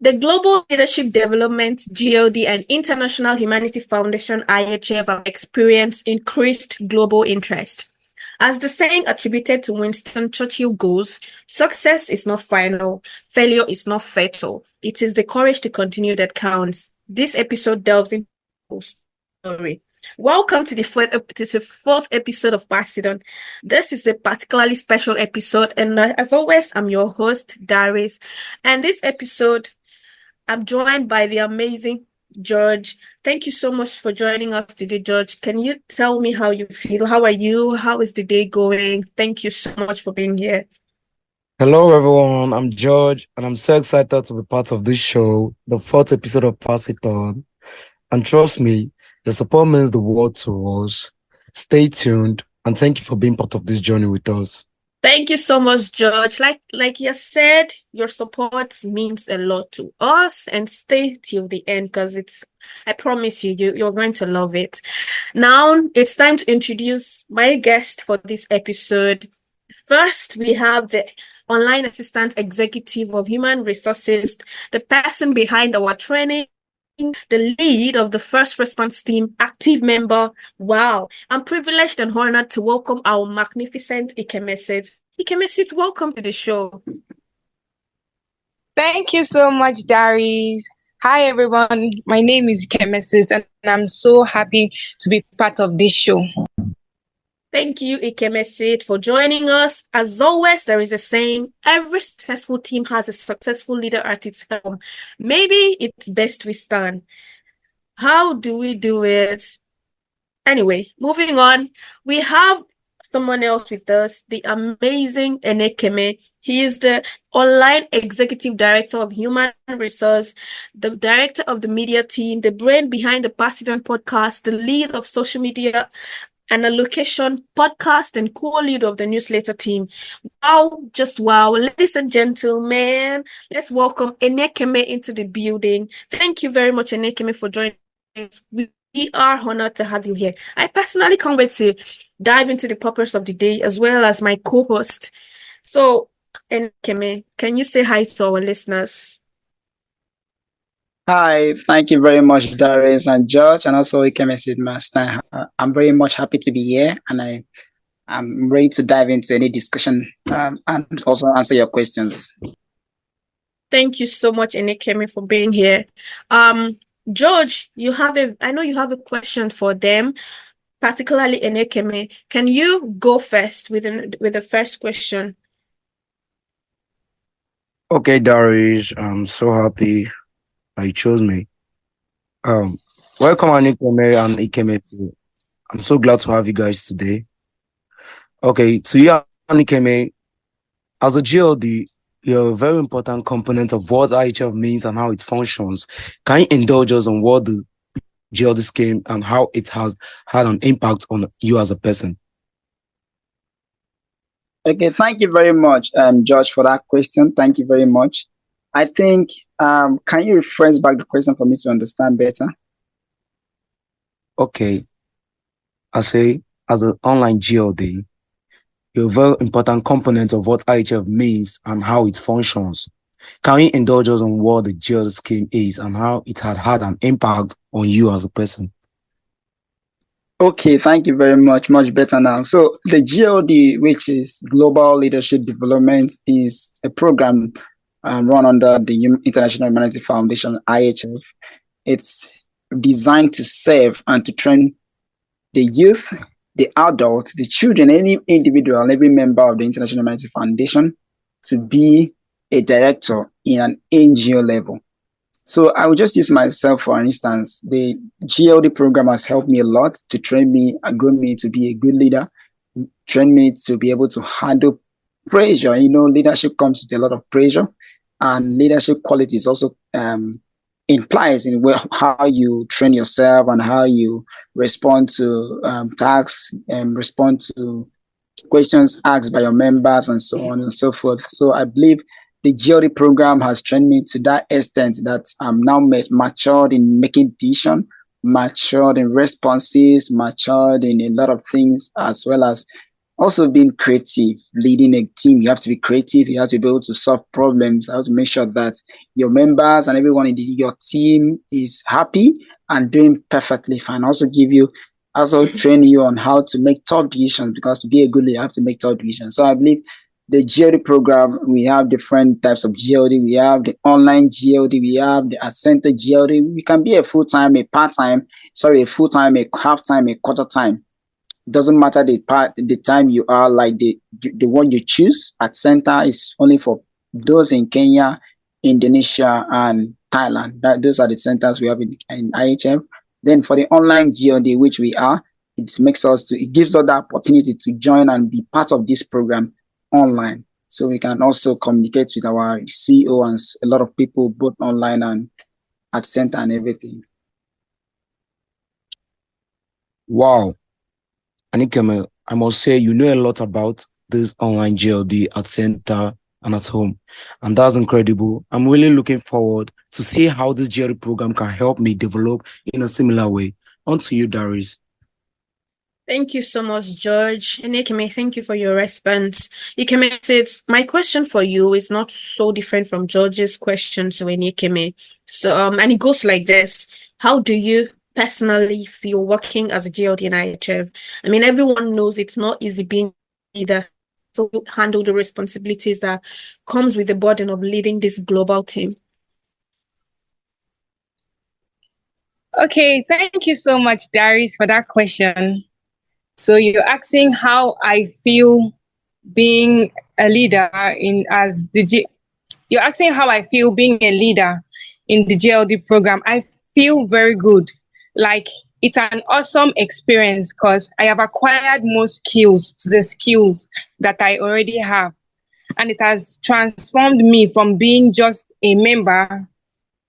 The Global Leadership Development GLD and International Humanity Foundation IHF have experienced increased global interest. As the saying attributed to Winston Churchill goes, success is not final, failure is not fatal. It is the courage to continue that counts. This episode delves into the story. Welcome to the fourth episode of Basildon. This is a particularly special episode, and as always, I'm your host, Darice. And this episode, I'm joined by the amazing George. Thank you so much for joining us today, George. Can you tell me how you feel? How are you? How is the day going? Thank you so much for being here. Hello, everyone. I'm George, and I'm so excited to be part of this show, the fourth episode of Pass It On. And trust me, the support means the world to us. Stay tuned, and thank you for being part of this journey with us. Thank you so much, George. Like you said, your support means a lot to us, and stay till the end because I promise you're going to love it. Now it's time to introduce my guest for this episode. First, we have the online assistant executive of human resources, the person behind our training, the lead of the first response team, active member. Wow, I'm privileged and honored to welcome our magnificent Ikemesit. Ikemesit, welcome to the show. Thank you so much, Darice. Hi, everyone. My name is Ikemesit, and I'm so happy to be part of this show. Thank you, Ikemesit, for joining us. As always, there is a saying, every successful team has a successful leader at its helm. Maybe it's best we stand. How do we do it? Anyway, moving on, we have someone else with us, the amazing Aniekeme. He is the online executive director of human resource, the director of the media team, the brain behind the Pass It On podcast, the lead of social media and a location podcast and co-lead of the newsletter team. Wow, just wow. Ladies and gentlemen, let's welcome Aniekeme into the building. Thank you very much, Aniekeme, for joining us. We are honored to have you here. I personally can't wait to dive into the purpose of the day as well as my co-host. So, Aniekeme, can you say hi to our listeners? Hi, thank you very much, Darice and George, and also Ikemesit Master. I'm very much happy to be here, and I'm ready to dive into any discussion and also answer your questions. Thank you so much, Aniekeme, for being here. George, I know you have a question for them, particularly Aniekeme. Can you go first with the first question? Okay, Darius, I'm so happy that you chose me. Welcome, Aniekeme and Ikemesit. I'm so glad to have you guys today. Okay, to you, Aniekeme, as a GLD, you're a very important component of what IHF means and how it functions. Can you indulge us on what the GLD scheme and how it has had an impact on you as a person? Okay, thank you very much, George, for that question. Thank you very much. I think, can you rephrase back the question for me to understand better? Okay, I say, as an online GLD, you're a very important component of what IHF means and how it functions. Can you indulge us on what the GLD scheme is and how it had an impact on you as a person? Okay, thank you very much. Much better now. So the GLD, which is Global Leadership Development, is a program run under the International Humanity Foundation, IHF. It's designed to serve and to train the youth, the adults, the children, any individual, every member of the International Humanity Foundation to be a director in an NGO level. So I will just use myself for instance. The GLD program has helped me a lot to train me and grow me to be a good leader, train me to be able to handle pressure. Leadership comes with a lot of pressure, and leadership qualities also implies in how you train yourself and how you respond to tasks and respond to questions asked by your members and so on and so forth. So I believe the GLD program has trained me to that extent that I'm now matured in making decisions, matured in responses, matured in a lot of things, as well as Also being creative, leading a team. You have to be creative. You have to be able to solve problems. You have to make sure that your members and everyone in your team is happy and doing perfectly fine. Also train you on how to make tough decisions, because to be a good leader, you have to make tough decisions. So I believe the GLD program, we have different types of GLD. We have the online GLD. We have the center GLD. We can be a full-time, a part-time, a full-time, a half-time, a quarter-time. Doesn't matter the time you are, like the one you choose at center is only for those in Kenya, Indonesia, and Thailand. Those are the centers we have in IHF. Then for the online GLD, which we are, it gives us the opportunity to join and be part of this program online. So we can also communicate with our CEO and a lot of people both online and at center and everything. Wow. Aniekeme, I must say you know a lot about this online GLD at center and at home. And that's incredible. I'm really looking forward to see how this GLD program can help me develop in a similar way. On to you, Darice. Thank you so much, George. And Aniekeme, thank you for your response. Ikemesit, my question for you is not so different from George's question to Aniekeme. So, and it goes like this. How do you personally feel working as a GLD in IHF? I mean, everyone knows it's not easy being a leader, so handle the responsibilities that comes with the burden of leading this global team. Okay, thank you so much, Darice, for that question. So you're asking how I feel being a leader you're asking how I feel being a leader in the GLD program. I feel very good. Like, it's an awesome experience because I have acquired more skills to the skills that I already have. And it has transformed me from being just a member,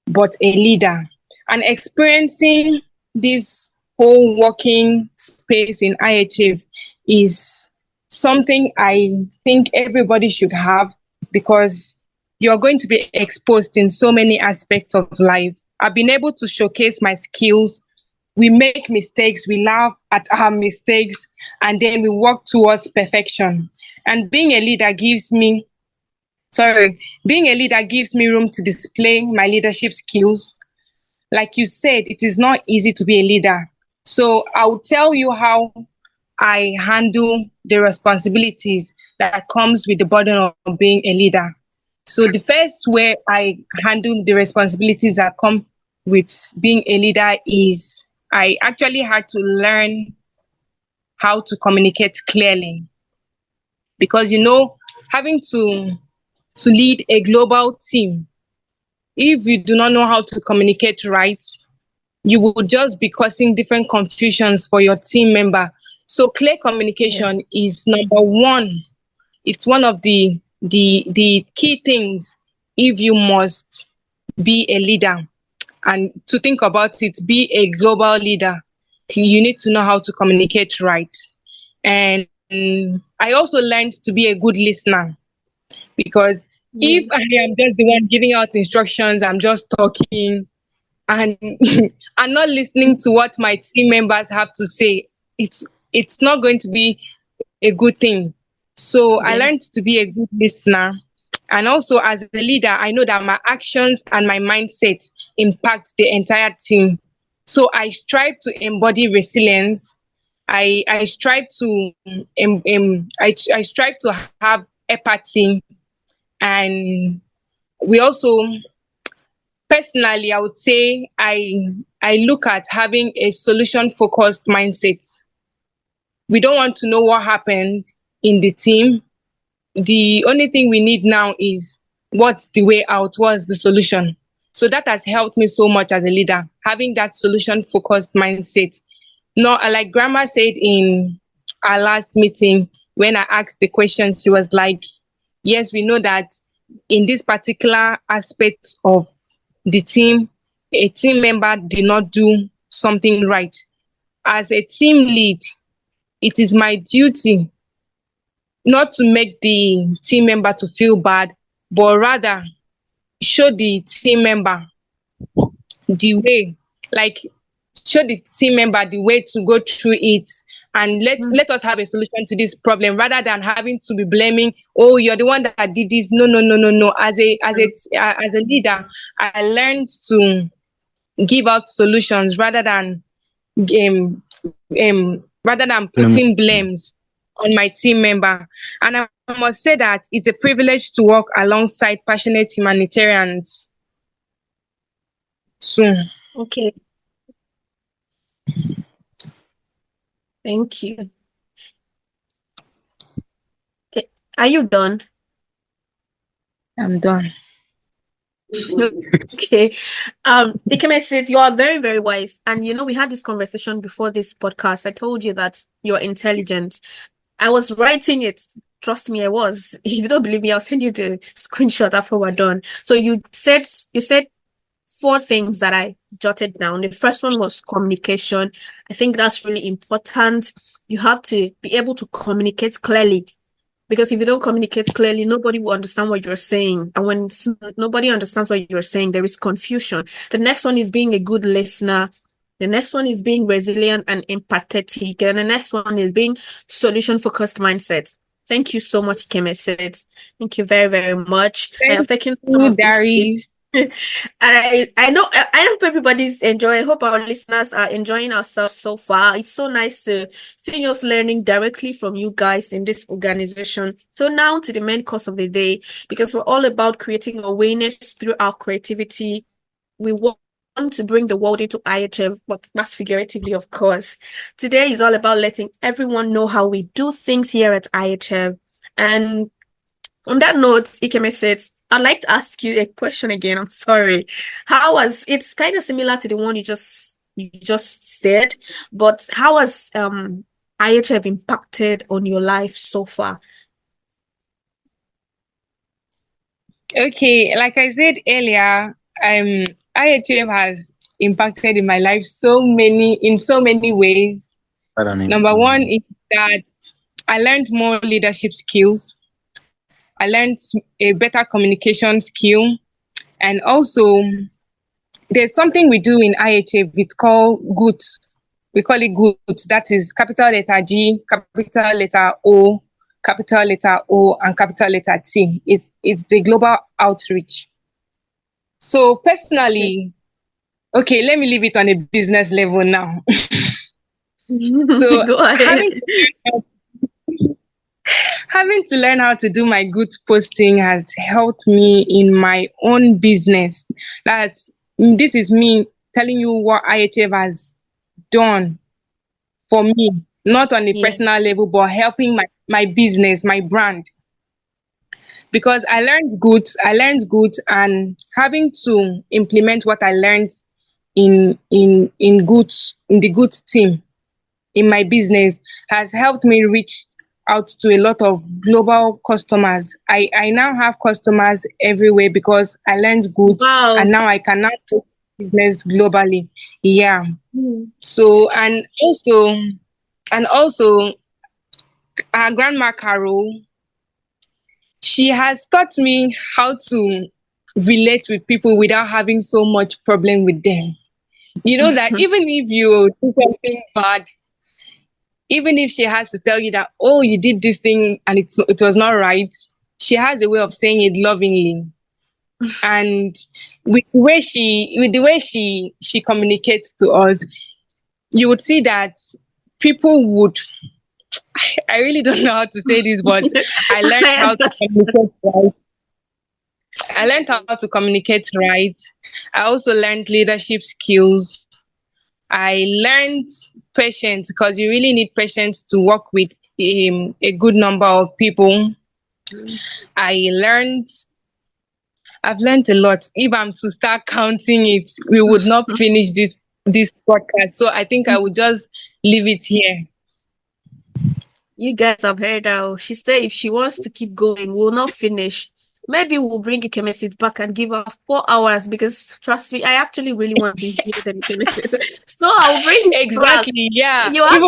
but a leader. And experiencing this whole working space in IHF is something I think everybody should have, because you're going to be exposed in so many aspects of life. I've been able to showcase my skills. We make mistakes, we laugh at our mistakes, and then we work towards perfection. And being a leader gives me room to display my leadership skills. Like you said, it is not easy to be a leader. So I'll tell you how I handle the responsibilities that comes with the burden of being a leader. So the first way I handle the responsibilities that come with being a leader is I actually had to learn how to communicate clearly. Because, having to lead a global team, if you do not know how to communicate right, you will just be causing different confusions for your team member. So clear communication is number one. It's one of the key things if you must be a leader. And to think about it, be a global leader, you need to know how to communicate right. And I also learned to be a good listener, because if I am just the one giving out instructions, I'm just talking and I'm not listening to what my team members have to say, it's not going to be a good thing. So I learned to be a good listener. And also, as a leader, I know that my actions and my mindset impact the entire team. So I strive to embody resilience. I strive to I strive to have empathy. And we also, personally, I would say I look at having a solution-focused mindset. We don't want to know what happened in the team. The only thing we need now is what's the way out, what's the solution. So that has helped me so much as a leader, having that solution-focused mindset. Not like Grandma said in our last meeting, when I asked the question, she was like, yes, we know that in this particular aspect of the team, a team member did not do something right. As a team lead, it is my duty not to make the team member to feel bad, but rather show the team member the way, like show the team member the way to go through it, and let us have a solution to this problem, rather than having to be blaming, oh, you're the one that did this. No, no, no, no, no. As a leader, I learned to give out solutions rather than putting blames on my team member. And I must say that it's a privilege to work alongside passionate humanitarians. So, Okay. Thank you. Are you done? I'm done. Okay. Ikemesit, you are very, very wise. And we had this conversation before this podcast. I told you that you're intelligent. I was writing it. Trust me, I was. If you don't believe me, I'll send you the screenshot after we're done. So you said 4 things that I jotted down. The first one was communication. I think that's really important. You have to be able to communicate clearly, because if you don't communicate clearly, nobody will understand what you're saying. And when nobody understands what you're saying, there is confusion. The next one is being a good listener. The next one is being resilient and empathetic. And the next one is being solution-focused mindset. Thank you so much, Ikemesit. Thank you very, very much. I have taken some of these tips. And I know everybody's enjoying. I hope our listeners are enjoying ourselves so far. It's so nice to see us learning directly from you guys in this organization. So now to the main course of the day, because we're all about creating awareness through our creativity. We want to bring the world into IHF, but that's figuratively, of course. Today is all about letting everyone know how we do things here at IHF. And on that note, Ikemesit, I'd like to ask you a question again. I'm sorry. It's kind of similar to the one you just said, but how has IHF impacted on your life so far? Okay, like I said earlier, IHF has impacted in my life in so many ways. Number one is that I learned more leadership skills. I learned a better communication skill. And also, there's something we do in IHF, it's called GOOT. We call it GOOT. That is capital letter G, capital letter O, capital letter O, and capital letter T. It's the global outreach. So personally, okay, let me leave it on a business level now. So Go ahead. Having to learn how to do my good posting has helped me in my own business. This is me telling you what IHF has done for me, not on a personal level, but helping my business, my brand. Because I learned good, and having to implement what I learned in the good team in my business has helped me reach out to a lot of global customers. I now have customers everywhere because I learned good. Wow. And now I can now do business globally. Yeah. So and also our grandma Carol, she has taught me how to relate with people without having so much problem with them. You know that even if you do something bad, even if she has to tell you that, oh, you did this thing and it was not right, she has a way of saying it lovingly. And with the way she communicates to us, you would see that people would, I really don't know how to say this, but I learned how to communicate right. I learned how to communicate right. I also learned leadership skills. I learned patience, because you really need patience to work with a good number of people. I've learned a lot. If I'm to start counting it, we would not finish this podcast. So I think I will just leave it here. You guys have heard her. She said if she wants to keep going, we'll not finish. Maybe we'll bring Ikemesit back and give her 4 hours, because trust me, I actually really want to hear them Ikemesit. So I'll bring exactly. Yeah. You have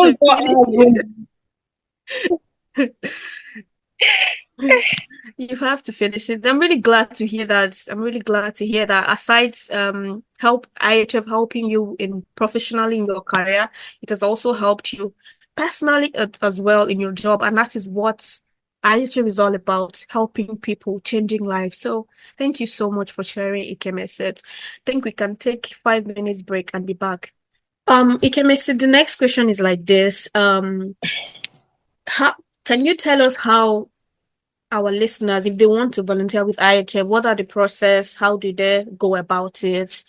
to You have to finish it. I'm really glad to hear that. I'm really glad to hear that. Aside help IHF helping you in professionally in your career, it has also helped you personally as well in your job. And that is what IHF is all about, helping people, changing lives. So thank you so much for sharing, Ikemesit. I think we can take 5 minutes break and be back. Ikemesit, the next question is like this. How can you tell us how our listeners, if they want to volunteer with IHF, what are the process? How do they go about it?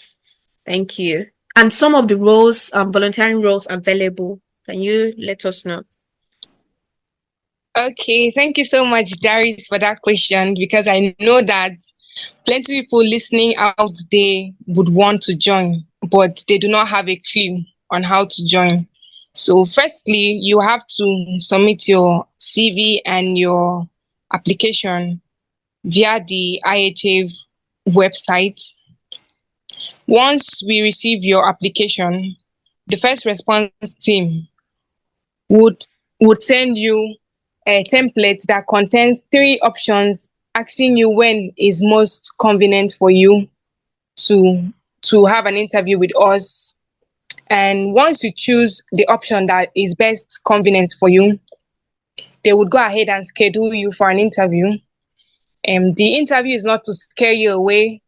Thank you. And some of the roles, volunteering roles available. Can you let us know? Okay, thank you so much, Darice, for that question, because I know that plenty of people listening out there would want to join, but they do not have a clue on how to join. So firstly, you have to submit your CV and your application via the IHF website. Once we receive your application, the first response team would send you a template that contains 3 options asking you when is most convenient for you to have an interview with us. And once you choose the option that is best convenient for you, they would go ahead and schedule you for an interview. The interview is not to scare you away.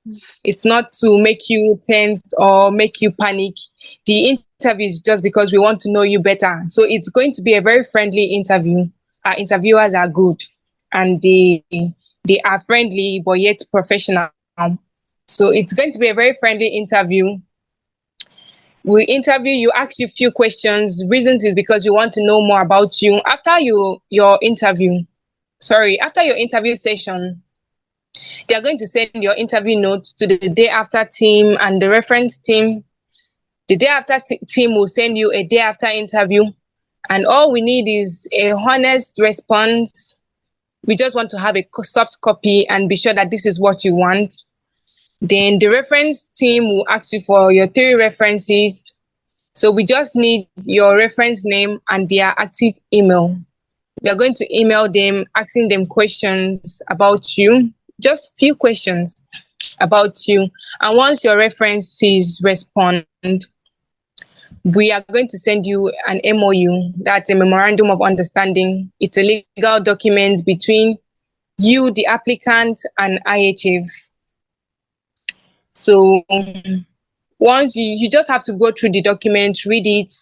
It's not to make you tensed or make you panic. The interview is just because we want to know you better. So it's going to be a very friendly interview. Our interviewers are good and they are friendly but yet professional. So it's going to be a very friendly interview. We interview you, ask you a few questions. Reasons is because we want to know more about you. After your interview session, they are going to send your interview notes to the day after team and the reference team. The day after team will send you a day after interview. And all we need is a honest response. We just want to have a soft copy and be sure that this is what you want. Then the reference team will ask you for your 3 references. So we just need your reference name and their active email. We are going to email them, asking them questions about you, just few questions about you. And once your references respond, we are going to send you an MOU, that's a memorandum of understanding. It's a legal document between you, the applicant, and IHF. So once you just have to go through the document, read it,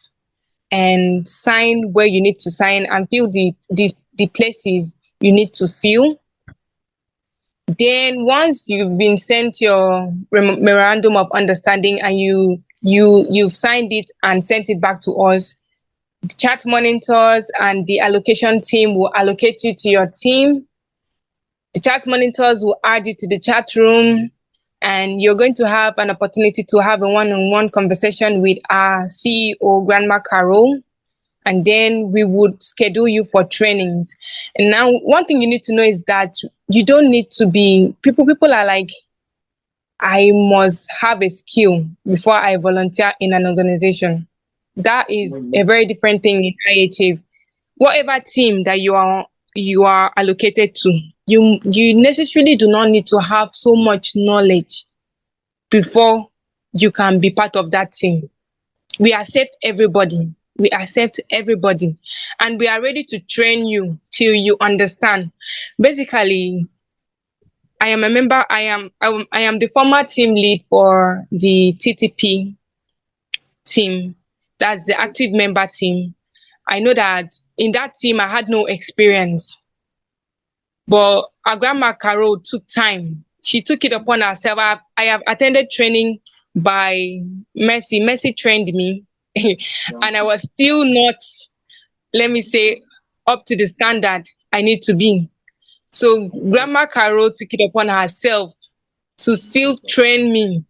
and sign where you need to sign and fill the places you need to fill. Then once you've been sent your memorandum of understanding and you've signed it and sent it back to us, the chat monitors and the allocation team will allocate you to your team. The chat monitors will add you to the chat room, and you're going to have an opportunity to have a one-on-one conversation with our CEO, Grandma Carol, and then we would schedule you for trainings. And now, one thing you need to know is that you don't need to be, people are like, I must have a skill before I volunteer in an organization. That is a very different thing in IHF. Whatever team that you are allocated to, you necessarily do not need to have so much knowledge before you can be part of that team. We accept everybody. And we are ready to train you till you understand. Basically, I am a member. I am the former team lead for the TTP team. That's the active member team. I know that in that team, I had no experience. But our grandma Carol took time. She took it upon herself. I have attended training by Mercy. Mercy trained me. And I was still not, let me say, up to the standard I need to be. So Grandma Carol took it upon herself to still train me.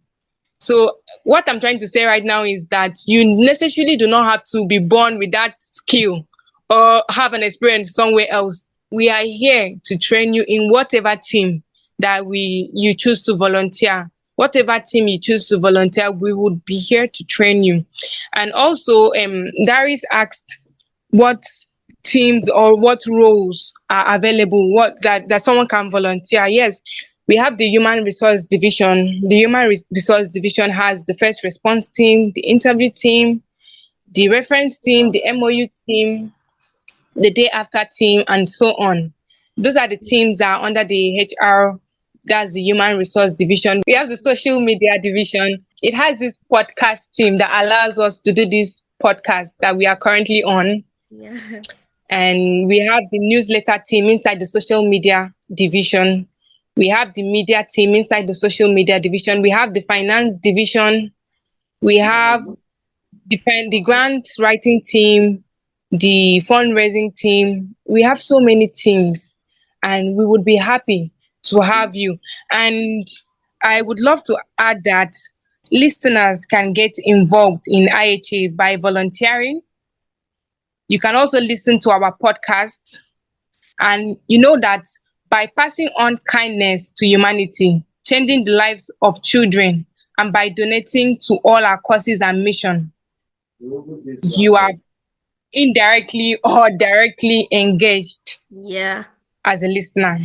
So what I'm trying to say right now is that you necessarily do not have to be born with that skill or have an experience somewhere else. We are here to train you in whatever team that you choose to volunteer. Whatever team you choose to volunteer, we would be here to train you. And also, Darice asked what teams or what roles are available, what that someone can volunteer. Yes, we have the human resource division. The resource division has the first response team, the interview team, the reference team, the MOU team, the day after team, and so on. Those are the teams that are under the HR, that's the human resource division. We have the social media division. It has this podcast team that allows us to do this podcast that we are currently on. Yeah. And we have the newsletter team inside the social media division. We have the media team inside the social media division. We have the finance division. We have the grant writing team, the fundraising team. We have so many teams, and we would be happy to have you. And I would love to add that listeners can get involved in IHA by volunteering. You can also listen to our podcast, and you know that by passing on kindness to humanity, changing the lives of children, and by donating to all our causes and mission, you are indirectly or directly engaged Yeah. as a listener.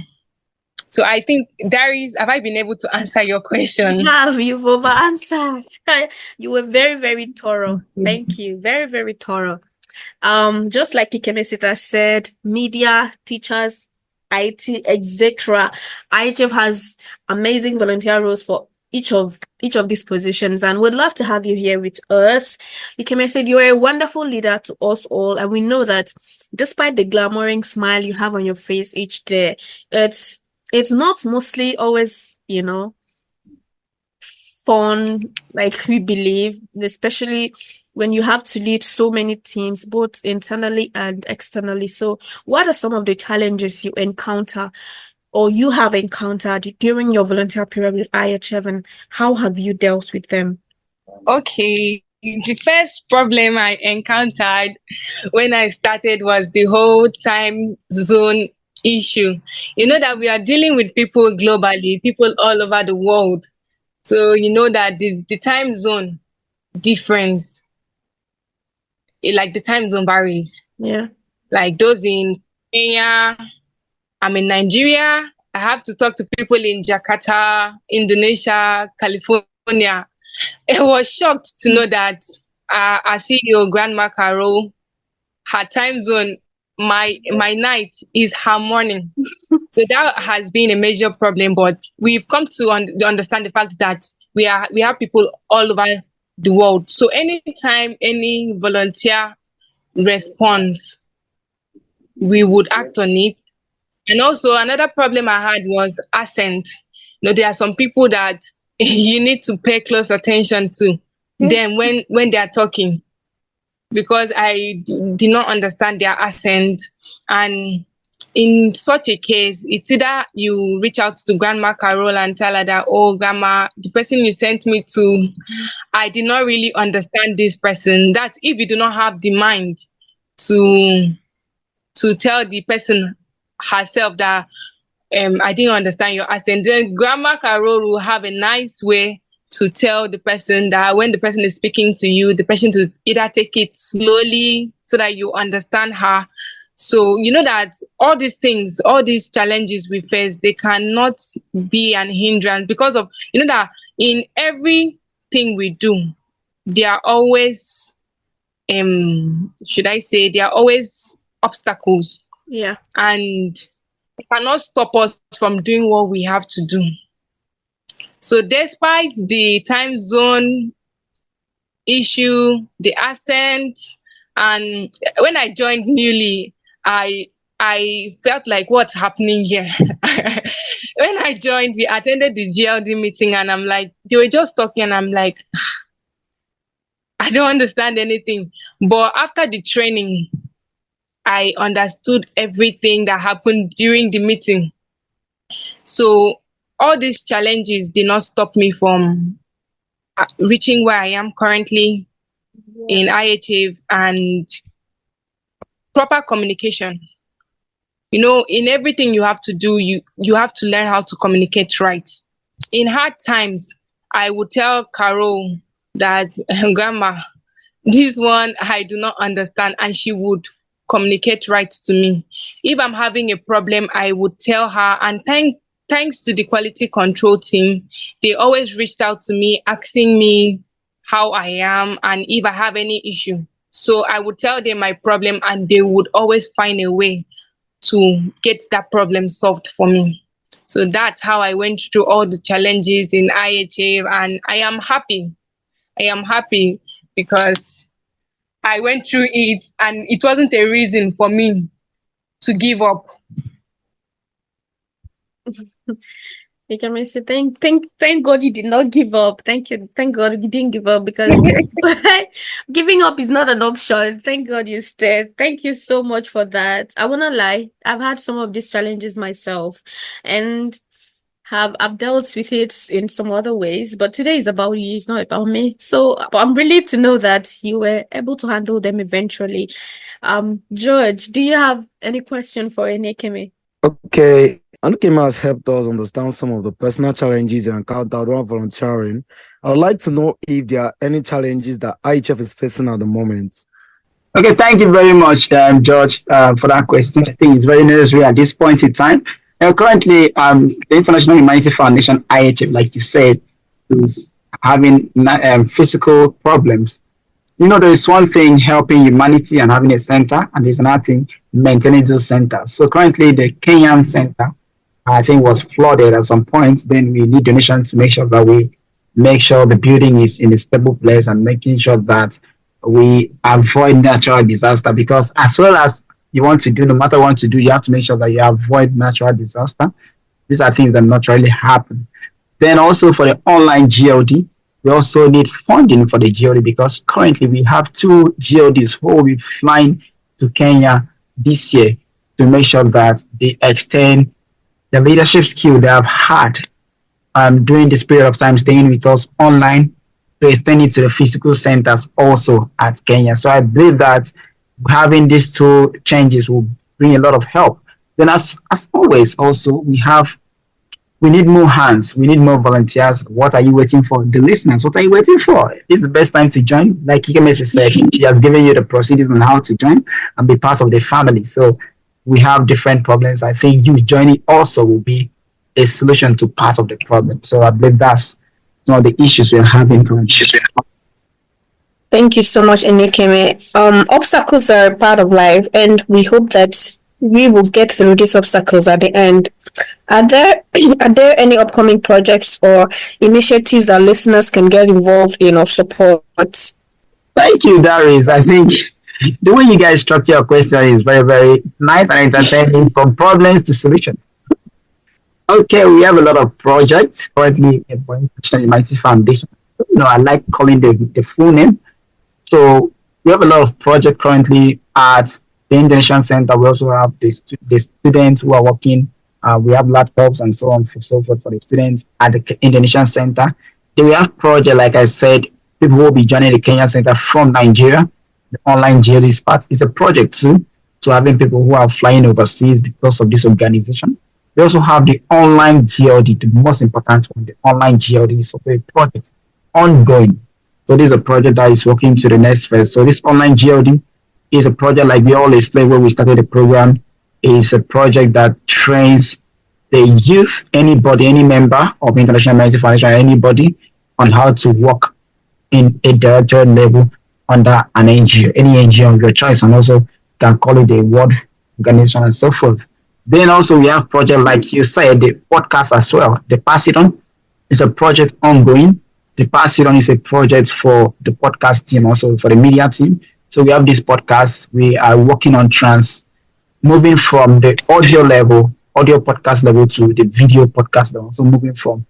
So I think, Darice, have I been able to answer your question? You've over answered. You were very, very thorough. Thank you. Very, very thorough. Just like Ikemesit said, media, teachers, IT, etc. IHF has amazing volunteer roles for each of these positions, and would love to have you here with us. Ikemesit, you're a wonderful leader to us all, and we know that despite the glamoring smile you have on your face each day, it's not mostly always, fun like we believe, especially when you have to lead so many teams, both internally and externally. So what are some of the challenges you encounter or you have encountered during your volunteer period with IHF, and how have you dealt with them? Okay, the first problem I encountered when I started was the whole time zone issue. You know that we are dealing with people globally, people all over the world. So you know that the time zone difference, like the time zone varies. Yeah. Like those in Kenya, I'm in Nigeria, I have to talk to people in Jakarta, Indonesia, California. I was shocked to know that I see your grandma Carol, her time zone, my night is her morning. So that has been a major problem, but we've come to understand the fact that we have people all over the world. So anytime any volunteer responds, we would act on it. And also another problem I had was accent. There are some people that you need to pay close attention to them when they are talking, because I did not understand their accent. And in such a case, it's either you reach out to Grandma Carol and tell her that, oh, Grandma, the person you sent me to, I did not really understand this person. That's if you do not have the mind to tell the person herself that I didn't understand your accent. Then Grandma Carol will have a nice way to tell the person that when the person is speaking to you, the person to either take it slowly so that you understand her. So you know that all these things, all these challenges we face, they cannot be an hindrance, because of that in everything we do, there are always there are always obstacles. Yeah. And it cannot stop us from doing what we have to do. So despite the time zone issue, the accent, and when I joined newly, I felt like, what's happening here? When I joined, we attended the GLD meeting, and I'm like, they were just talking, and I'm like, I don't understand anything. But after the training, I understood everything that happened during the meeting. So all these challenges did not stop me from reaching where I am currently in IHF, and proper communication. In everything you have to do, you have to learn how to communicate right. In hard times, I would tell Carol that, Grandma, this one I do not understand, and she would communicate right to me. If I'm having a problem, I would tell her, and thanks to the quality control team, they always reached out to me asking me how I am and if I have any issue. So I would tell them my problem and they would always find a way to get that problem solved for me. So that's how I went through all the challenges in IHF, and I am happy. I am happy because I went through it and it wasn't a reason for me to give up. Ikemesit, thank God you did not give up. Thank God you didn't give up, because giving up is not an option. Thank God you stayed. Thank you so much for that. I wanna lie, I've had some of these challenges myself, and I've dealt with it in some other ways, but today is about you, it's not about me. So I'm relieved to know that you were able to handle them eventually. George, do you have any question for Aniekeme? Okay, Aniekeme has helped us understand some of the personal challenges you encountered while volunteering. I would like to know if there are any challenges that IHF is facing at the moment. Okay, thank you very much, George, for that question. I think it's very necessary at this point in time. Currently, the International Humanity Foundation, IHF, like you said, is having physical problems. You know, there is one thing helping humanity and having a center, and there's another thing maintaining those centers. So currently, the Kenyan center, I think, was flooded at some point. Then we need donations to make sure that we make sure the building is in a stable place and making sure that we avoid natural disaster, because as well as you want to do, no matter what to do, you have to make sure that you avoid natural disaster. These are things that naturally happen. Then also for the online GLD, we also need funding for the GLD, because currently we have 2 GLDs who will be flying to Kenya this year to make sure that they extend the leadership skill they have had during this period of time staying with us online, to extend it to the physical centers also at Kenya. So I believe that having these 2 changes will bring a lot of help. Then as always, also we need more hands, we need more volunteers. What are you waiting for? The listeners, what are you waiting for? This is the best time to join. Like Ikemesit said, she has given you the procedures on how to join and be part of the family. So we have different problems. I think you joining also will be a solution to part of the problem. So I believe that's one of the issues we're having currently. Thank you so much, Aniekeme. Obstacles are part of life, and we hope that we will get through these obstacles at the end. Are there any upcoming projects or initiatives that listeners can get involved in or support? Thank you, Darice. I think the way you guys structure your question is very, very nice and entertaining, from problems to solutions. Okay, we have a lot of projects currently in the International Humanity Foundation. You know, I like calling the full name. So we have a lot of projects currently at the Indonesian Center. We also have the students who are working. We have laptops and so on and so forth for the students at the Indonesian Center. Then we have projects, like I said, people will be joining the Kenyan Center from Nigeria. The online GLD part is a project too. So having people who are flying overseas because of this organization. We also have the online GLD, the most important one. The online GLD is a project ongoing. So this is a project that is working to the next phase. So this online GLD is a project, like we all explained when we started the program, is a project that trains the youth, anybody, any member of International Humanity Foundation, anybody, on how to work in a directorate level under an NGO, any NGO of your choice, and also can call it a world organization and so forth. Then also we have project, like you said, the podcast as well. The Pass It On is a project ongoing. The Pass It On is a project for the podcast team, also for the media team. So we have this podcast. We are working on moving from the audio podcast level to the video podcast level. So moving from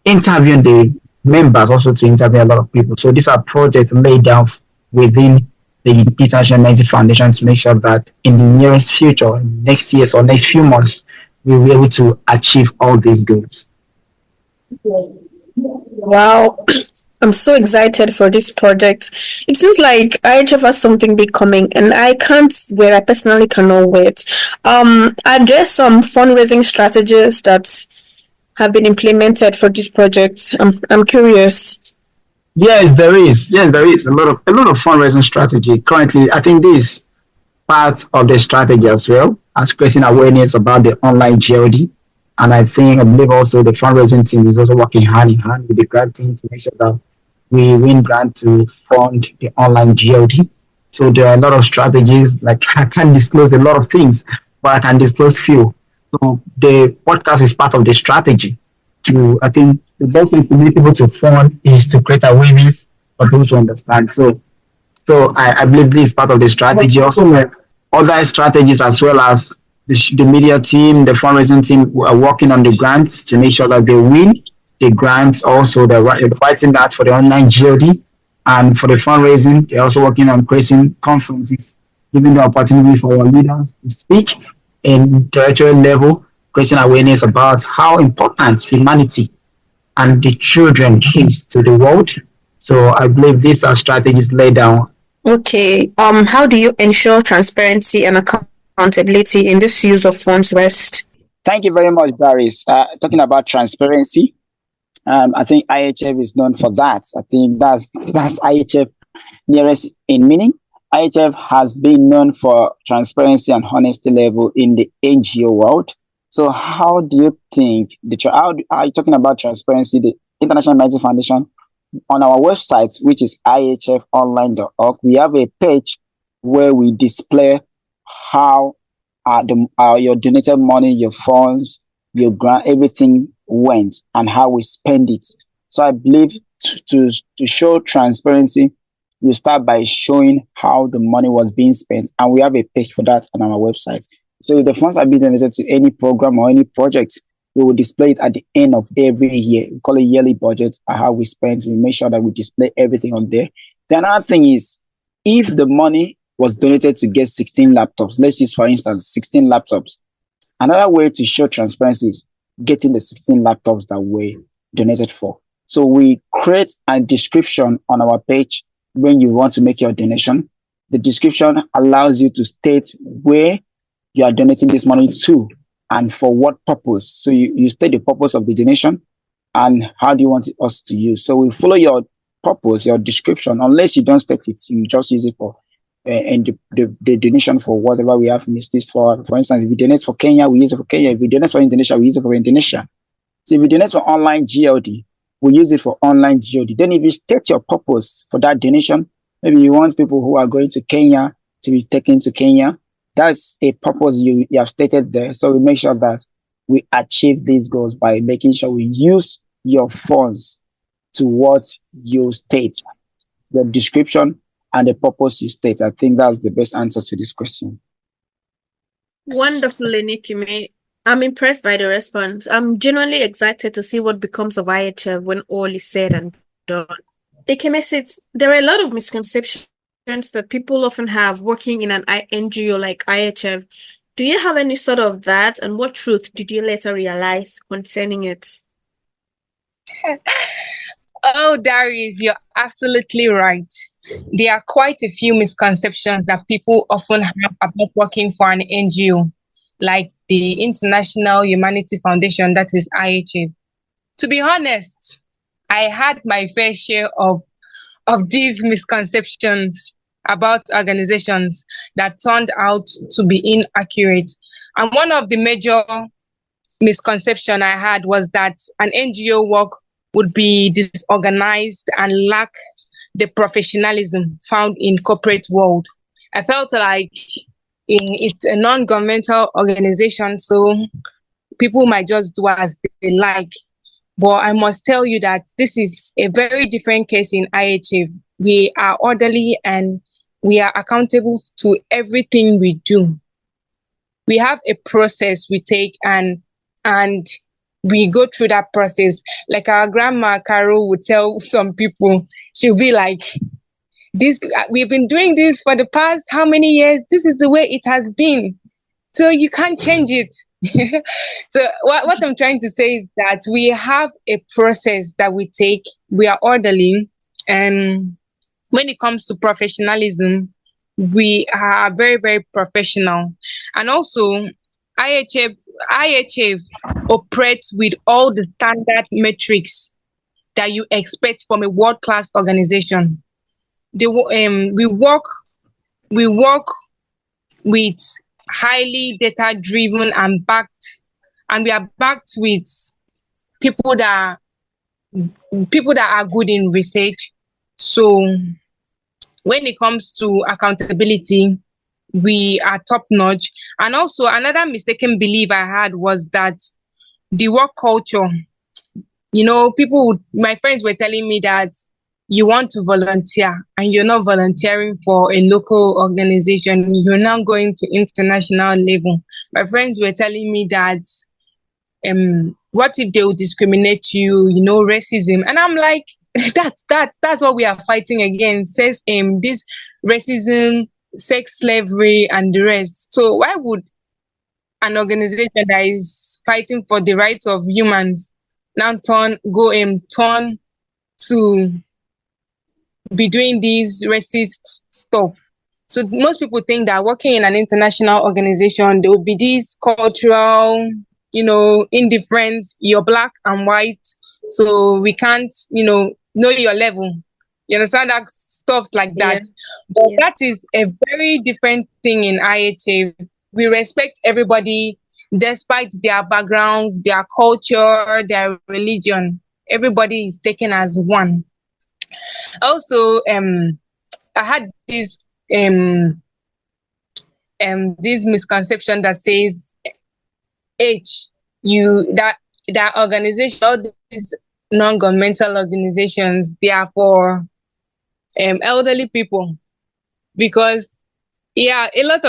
interviewing the members also to interview a lot of people. So these are projects laid down within the International Humanity Foundation to make sure that in the nearest future, next years or next few months, we'll be able to achieve all these goals. Wow. I'm so excited for this project. It seems like IHF has something big coming, and I can't wait. I personally cannot wait. Are there some fundraising strategies that have been implemented for this project? I'm curious. Yes, there is. Yes, there is a lot of fundraising strategy. Currently, I think this part of the strategy as well as creating awareness about the online GLD. And I believe also the fundraising team is also working hand in hand with the grant team to make sure that we win grant to fund the online GLD. So there are a lot of strategies. Like I can't disclose a lot of things, but I can disclose few. So the podcast is part of the strategy. I think the best way to be able to fund is to create awareness for those to understand. So I believe this is part of the strategy. Also, other strategies as well as the media team, the fundraising team are working on the grants to make sure that they win the grants. Also, they're writing that for the online GLD and for the fundraising. They're also working on creating conferences, giving the opportunity for our leaders to speak in territorial level, creating awareness about how important humanity and the children is to the world. So I believe these are strategies laid down. Okay. How do you ensure transparency and accountability in this use of funds rest? Thank you very much, Darice. Talking about transparency, I think IHF is known for that. I think that's IHF nearest in meaning. IHF has been known for transparency and honesty level in the NGO world. So how do you think how are you talking about transparency? The International Humanity Foundation, on our website, which is ihfonline.org, we have a page where we display how your donated money, your funds, your grant, everything went and how we spend it. So I believe to show transparency, you start by showing how the money was being spent, and we have a page for that on our website. So if the funds are being donated to any program or any project, we will display it at the end of every year. We call it yearly budget, how we spend. We make sure that we display everything on there. The another thing is, if the money was donated to get 16 laptops, let's use, for instance, 16 laptops. Another way to show transparency is getting the 16 laptops that were donated for. So we create a description on our page when you want to make your donation. The description allows you to state where you are donating this money to and for what purpose. So you state the purpose of the donation and how do you want us to use. So we follow your purpose, your description, unless you don't state it, you just use it for and the donation for whatever we have missed this for. For instance, if you donate for Kenya, we use it for Kenya. If you donate for Indonesia, we use it for Indonesia. So if you donate for online GLD, we use it for online GLD. Then if you state your purpose for that donation, maybe you want people who are going to Kenya to be taken to Kenya, that's a purpose you have stated there. So we make sure that we achieve these goals by making sure we use your funds to what you state, the description and the purpose you state. I think that's the best answer to this question. Wonderful, Aniekeme. I'm impressed by the response. I'm genuinely excited to see what becomes of IHF when all is said and done. Ikemesit, there are a lot of misconceptions that people often have working in an NGO like IHF. Do you have any sort of that, and what truth did you later realize concerning it? Oh, Darice, you're absolutely right. There are quite a few misconceptions that people often have about working for an NGO, like the International Humanity Foundation, that is IHF. To be honest, I had my fair share of these misconceptions about organizations that turned out to be inaccurate. And one of the major misconceptions I had was that an NGO work would be disorganized and lack the professionalism found in corporate world. I felt like it's a non-governmental organization, so people might just do as they like. But I must tell you that this is a very different case in IHF. We are orderly and we are accountable to everything we do. We have a process we take and we go through that process. Like our grandma Carol would tell some people, she'll be like, "This we've been doing this for the past how many years? This is the way it has been. So you can't change it." So what I'm trying to say is that we have a process that we take. We are orderly, and when it comes to professionalism, we are very, very professional. And also, IHF operates with all the standard metrics that you expect from a world-class organization. We work with highly data driven and backed, and we are backed with people that are good in research. So when it comes to accountability, we are top notch. And also another mistaken belief I had was that the work culture, my friends were telling me that you want to volunteer and you're not volunteering for a local organization, you're now going to international level. My friends were telling me that what if they will discriminate you, racism? And I'm like, that's what we are fighting against. Says this racism, sex slavery, and the rest. So why would an organization that is fighting for the rights of humans now turn to be doing these racist stuff? So most people think that working in an international organization, there will be this cultural, indifference. You're black and white, so we can't, know your level. You understand that stuffs like that. But that is a very different thing in IHA. We respect everybody despite their backgrounds, their culture, their religion. Everybody is taken as one. Also, I had this misconception that says that organization, all these non-governmental organizations, they are for elderly people, because a lot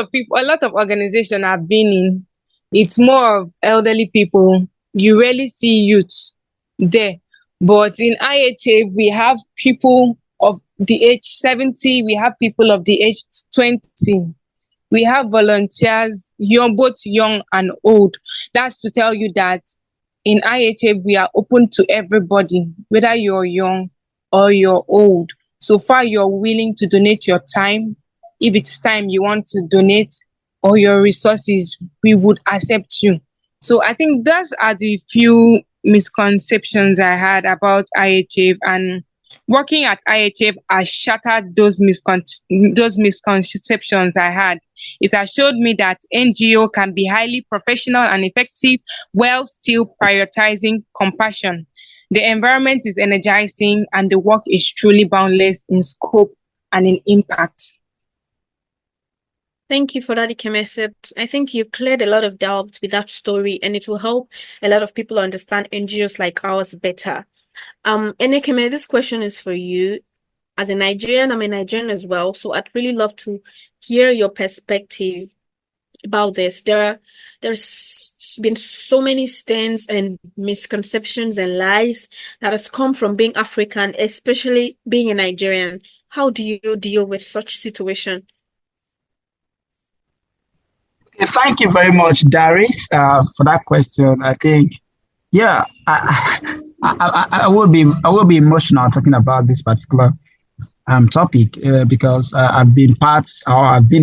of organizations I've been in, it's more of elderly people. You rarely see youths there. But in IHA, we have people of the age 70, we have people of the age 20. We have volunteers, both young and old. That's to tell you that in IHA, we are open to everybody, whether you're young or you're old. So far, you're willing to donate your time. If it's time you want to donate, or your resources, we would accept you. So I think those are the few misconceptions I had about IHF, and working at IHF has shattered those misconceptions I had. It has showed me that NGO can be highly professional and effective while still prioritizing compassion. The environment is energizing and the work is truly boundless in scope and in impact. Thank you for that, Ikemesit. I think you cleared a lot of doubts with that story, and it will help a lot of people understand NGOs like ours better. Aniekeme, this question is for you. As a Nigerian, I'm a Nigerian as well, so I'd really love to hear your perspective about this. There's been so many stands and misconceptions and lies that has come from being African, especially being a Nigerian. How do you deal with such situation? Okay, thank you very much, Darice, for that question. I think, I will be emotional talking about this particular topic because I've been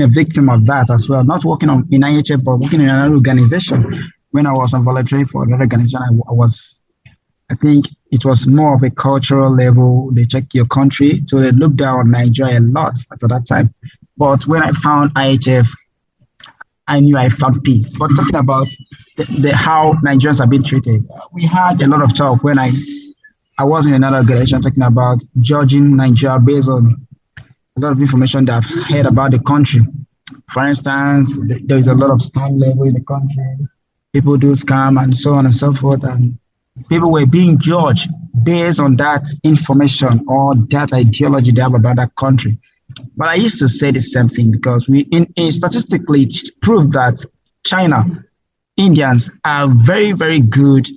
a victim of that as well. Not working in IHF, but working in another organization. When I was on voluntary for another organization, I think it was more of a cultural level. They check your country, so they looked down on Nigeria a lot at that time. But when I found IHF, I knew I found peace. But talking about how Nigerians are being treated, we had a lot of talk when I was in another organization talking about judging Nigeria based on a lot of information that I've heard about the country. For instance, there is a lot of scam level in the country. People do scam and so on and so forth. And people were being judged based on that information or that ideology they have about that country. But I used to say the same thing because statistically it proved that Indians are very, very good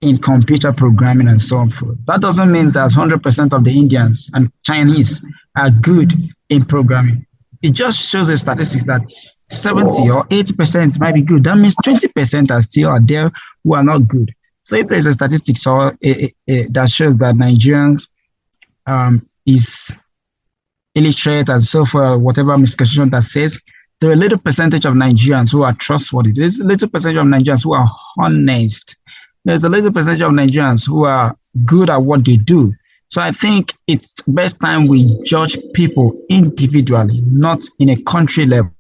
in computer programming and so on. That doesn't mean that 100% of the Indians and Chinese are good in programming. It just shows the statistics that 70 or 80% might be good. That means 20% are still there who are not good. So if there's a statistics that shows that Nigerians is illiterate and so forth, whatever misconception that says, there are a little percentage of Nigerians who are trustworthy. There's a little percentage of Nigerians who are honest. There's a little percentage of Nigerians who are good at what they do. So I think it's best time we judge people individually, not in a country level.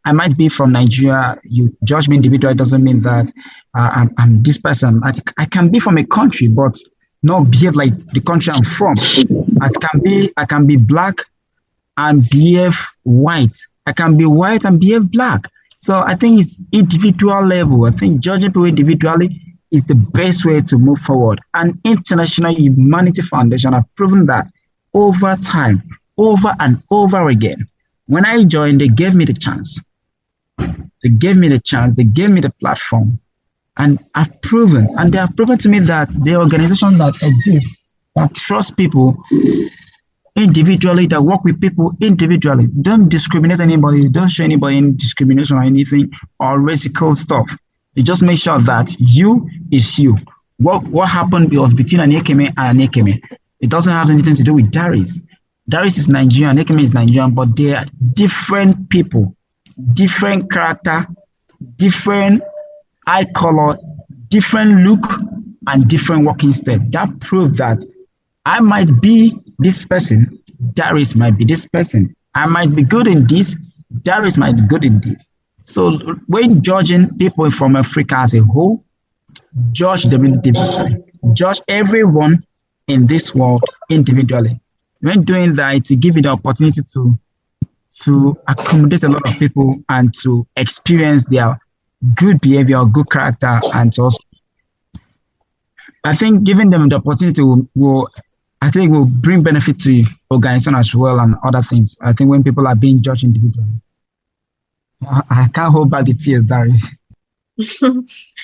I might be from Nigeria. You judge me individually doesn't mean that I'm this person. I can be from a country, but not behave like the country I'm from. I can be black and behave white. I can be white and behave black. So I think it's individual level. I think judging people individually is the best way to move forward. And International Humanity Foundation have proven that over time, over and over again. When I joined, they gave me the chance. They gave me the platform. And they have proven to me that the organization that exists, that trust people individually, that work with people individually, don't discriminate anybody, don't show anybody any discrimination or anything or racial stuff. You just make sure that you is you. What happened was between Aniekeme and Aniekeme. It doesn't have anything to do with Darice. Darice is Nigerian, Aniekeme is Nigerian, but they are different people, different character, different eye color, different look, and different working step. That proves that I might be this person, Darice might be this person. I might be good in this, Darice might be good in this. So when judging people from Africa as a whole, judge them individually. Judge everyone in this world individually. When doing that, to give you the opportunity to accommodate a lot of people and to experience their good behavior, good character, and to also, I think giving them the opportunity will bring benefit to organization as well and other things. I think when people are being judged individually, I can't hold back the tears, Darice.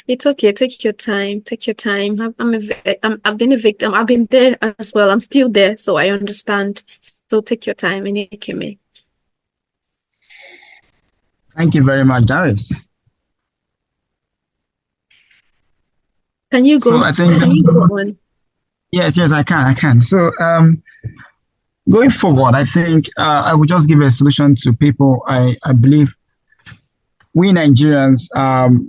It's okay. Take your time. Take your time. I've been a victim. I've been there as well. I'm still there, so I understand. So take your time, Aniekeme. Thank you very much, Darice. Can you go? So I think, can you go on? Yes, I can. So going forward, I think I will just give a solution to people. I believe we Nigerians,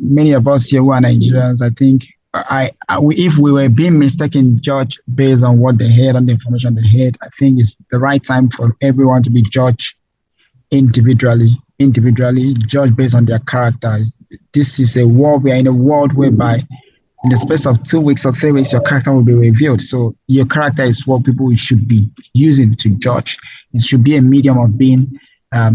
many of us here who are Nigerians, I think if we were being mistaken judged based on what they heard, on the information they heard, I think it's the right time for everyone to be judged individually, judged based on their characters. This is a world, we are in a world whereby in the space of 2 weeks or 3 weeks, your character will be revealed. So your character is what people should be using to judge. It should be a medium of being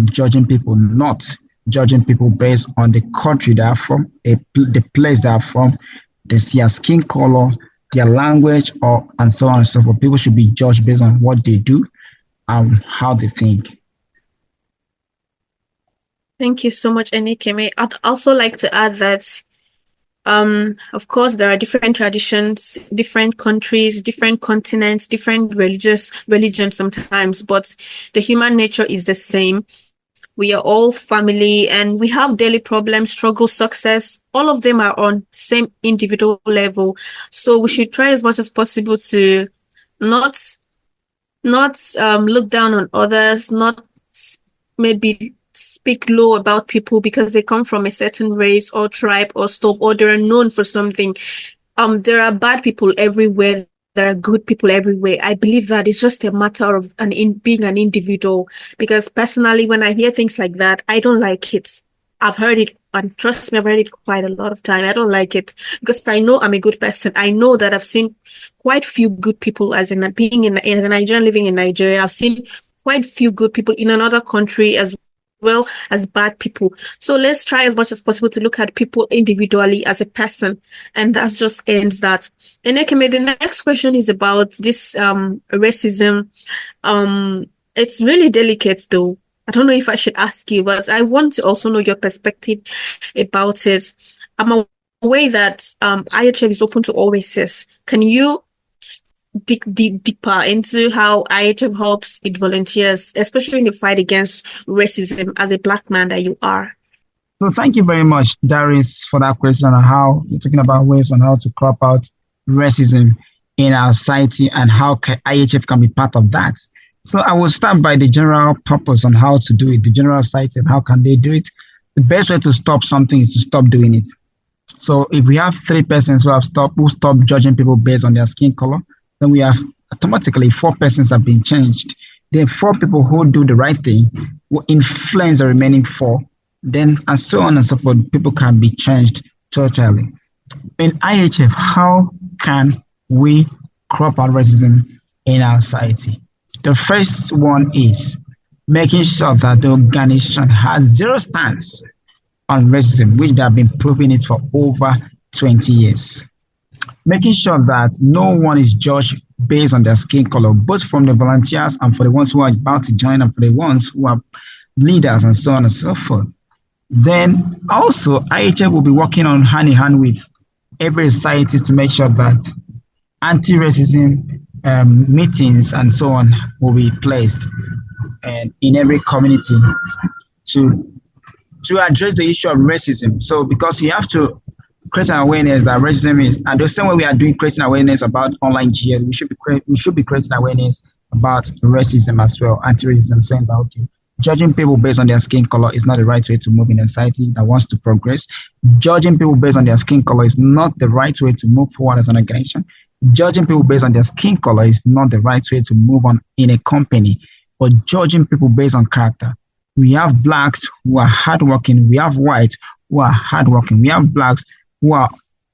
judging people, not judging people based on the country they are from, the place they are from, their skin color, their language, and so on and so forth. People should be judged based on what they do and how they think. Thank you so much, Aniekeme. I'd also like to add that of course, there are different traditions, different countries, different continents, different religions sometimes, but the human nature is the same. We are all family and we have daily problems, struggle, success. All of them are on same individual level. So we should try as much as possible to not look down on others, not maybe speak low about people because they come from a certain race or tribe or stuff, or they're known for something. There are bad people everywhere. There are good people everywhere. I believe that it's just a matter of being an individual, because personally, when I hear things like that, I don't like it. I've heard it, and trust me, I've heard it quite a lot of time. I don't like it because I know I'm a good person. I know that I've seen quite few good people as a Nigerian living in Nigeria. I've seen quite few good people in another country as well as bad people. So let's try as much as possible to look at people individually as a person, and that just ends that. And Aniekeme, the next question is about this racism. It's really delicate though. I don't know if I should ask you, but I want to also know your perspective about it. I'm aware that IHF is open to all races. Can you dig deeper into how IHF helps its volunteers, especially in the fight against racism as a Black man that you are? So thank you very much, Darice, for that question on how you're talking about ways on how to crop out racism in our society and how IHF can be part of that. So I will start by the general purpose on how to do it, the general society and how can they do it. The best way to stop something is to stop doing it. So if we have 3 persons who stop judging people based on their skin color, then we have automatically 4 persons have been changed. Then 4 people who do the right thing will influence the remaining 4 then and so on and so forth. People can be changed totally. In IHF, how can we crop out racism in our society? The first one is making sure that the organization has zero stance on racism, which they have been proving it for over 20 years. Making sure that no one is judged based on their skin color, both from the volunteers and for the ones who are about to join and for the ones who are leaders and so on and so forth. Then also IHF will be working on hand in hand with every society to make sure that anti-racism meetings and so on will be placed in every community to address the issue of racism. So because you have to create an awareness that racism is, and the same way we are doing creating awareness about online GL, we should be creating awareness about racism as well, anti-racism, saying that okay, judging people based on their skin color is not the right way to move in a society that wants to progress. Judging people based on their skin color is not the right way to move forward as an organization. Judging people based on their skin color is not the right way to move on in a company, but judging people based on character. We have blacks who are hardworking. We have whites who are hardworking. We have blacks who are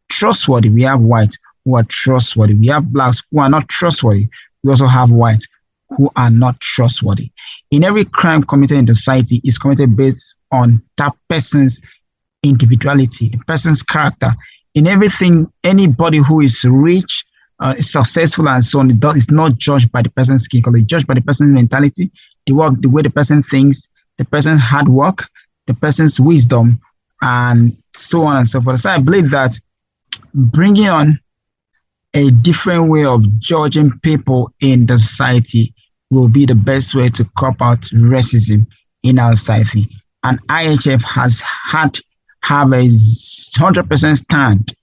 trustworthy. We have whites who are trustworthy. We have blacks who are not trustworthy. We also have whites who are not trustworthy. In every crime committed in the society is committed based on that person's individuality, the person's character. In everything, anybody who is rich, successful and so on, is not judged by the person's skin color, it's judged by the person's mentality, the way the person thinks, the person's hard work, the person's wisdom, and so on and so forth. So I believe that bringing on a different way of judging people in the society will be the best way to crop out racism in our society. And IHF have a 100% stand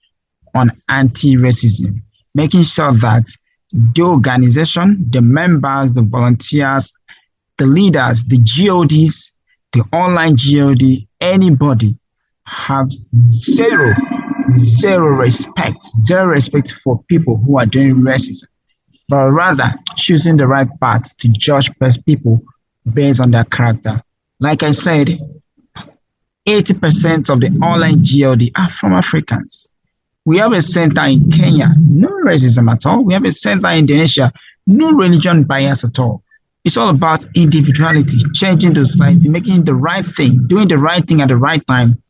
on anti-racism, making sure that the organization, the members, the volunteers, the leaders, the GODs, the online GLD, anybody have zero respect for people who are doing racism, but rather choosing the right path to judge people based on their character. Like I said, 80% of the online GLD are from Africans. We have a center in Kenya, no racism at all. We have a center in Indonesia, no religion bias at all. It's all about individuality, changing the society, making the right thing, doing the right thing at the right time,